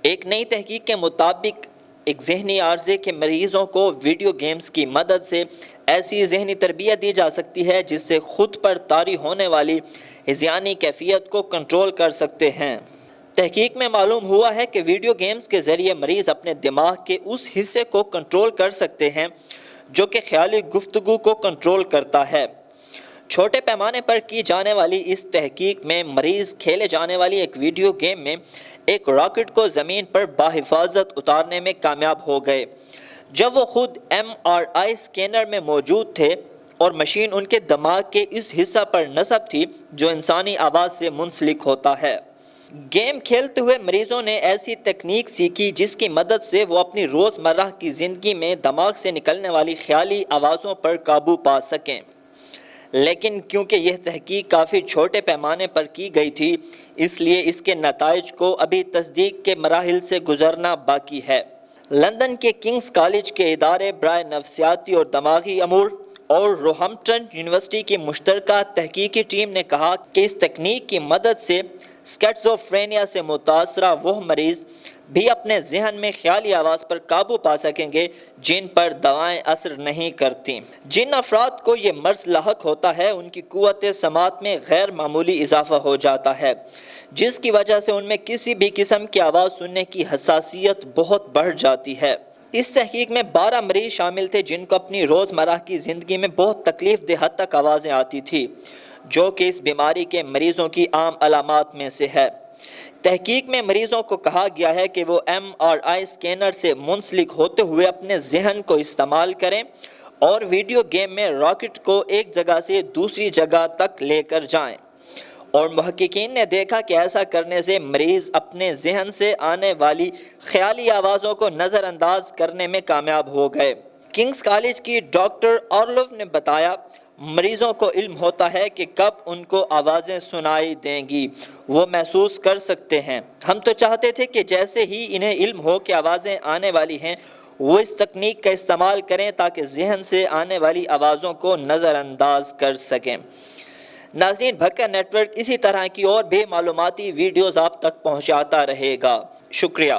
ایک نئی تحقیق کے مطابق ایک ذہنی عارضے کے مریضوں کو ویڈیو گیمز کی مدد سے ایسی ذہنی تربیت دی جا سکتی ہے جس سے خود پر طاری ہونے والی ہذیانی کیفیت کو کنٹرول کر سکتے ہیں۔ تحقیق میں معلوم ہوا ہے کہ ویڈیو گیمز کے ذریعے مریض اپنے دماغ کے اس حصے کو کنٹرول کر سکتے ہیں جو کہ خیالی گفتگو کو کنٹرول کرتا ہے۔ چھوٹے پیمانے پر کی جانے والی اس تحقیق میں مریض کھیلے جانے والی ایک ویڈیو گیم میں ایک راکٹ کو زمین پر بحفاظت اتارنے میں کامیاب ہو گئے جب وہ خود MRI اسکینر میں موجود تھے اور مشین ان کے دماغ کے اس حصہ پر نصب تھی جو انسانی آواز سے منسلک ہوتا ہے۔ گیم کھیلتے ہوئے مریضوں نے ایسی تکنیک سیکھی جس کی مدد سے وہ اپنی روزمرہ کی زندگی میں دماغ سے نکلنے والی خیالی آوازوں پر قابو پا سکیں، لیکن کیونکہ یہ تحقیق کافی چھوٹے پیمانے پر کی گئی تھی اس لیے اس کے نتائج کو ابھی تصدیق کے مراحل سے گزرنا باقی ہے۔ لندن کے کنگز کالج کے ادارے برائے نفسیاتی اور دماغی امور اور روہمپٹن یونیورسٹی کی مشترکہ تحقیقی ٹیم نے کہا کہ اس تکنیک کی مدد سے اسکیزوفرینیا سے متاثرہ وہ مریض بھی اپنے ذہن میں خیالی آواز پر قابو پا سکیں گے جن پر دوائیں اثر نہیں کرتیں۔ جن افراد کو یہ مرض لاحق ہوتا ہے ان کی قوت سماعت میں غیر معمولی اضافہ ہو جاتا ہے جس کی وجہ سے ان میں کسی بھی قسم کی آواز سننے کی حساسیت بہت بڑھ جاتی ہے۔ اس تحقیق میں 12 مریض شامل تھے جن کو اپنی روزمرہ کی زندگی میں بہت تکلیف دہ حد تک آوازیں آتی تھیں جو کہ اس بیماری کے مریضوں کی عام علامات میں سے ہے۔ تحقیق میں مریضوں کو کہا گیا ہے کہ وہ MRI اسکینر سے منسلک ہوتے ہوئے اپنے ذہن کو استعمال کریں اور ویڈیو گیم میں راکٹ کو ایک جگہ سے دوسری جگہ تک لے کر جائیں، اور محققین نے دیکھا کہ ایسا کرنے سے مریض اپنے ذہن سے آنے والی خیالی آوازوں کو نظر انداز کرنے میں کامیاب ہو گئے۔ کنگز کالج کی ڈاکٹر اورلوف نے بتایا، مریضوں کو علم ہوتا ہے کہ کب ان کو آوازیں سنائی دیں گی، وہ محسوس کر سکتے ہیں۔ ہم تو چاہتے تھے کہ جیسے ہی انہیں علم ہو کہ آوازیں آنے والی ہیں وہ اس تکنیک کا استعمال کریں تاکہ ذہن سے آنے والی آوازوں کو نظر انداز کر سکیں۔ ناظرین، بھکر نیٹ ورک اسی طرح کی اور بھی معلوماتی ویڈیوز آپ تک پہنچاتا رہے گا۔ شکریہ۔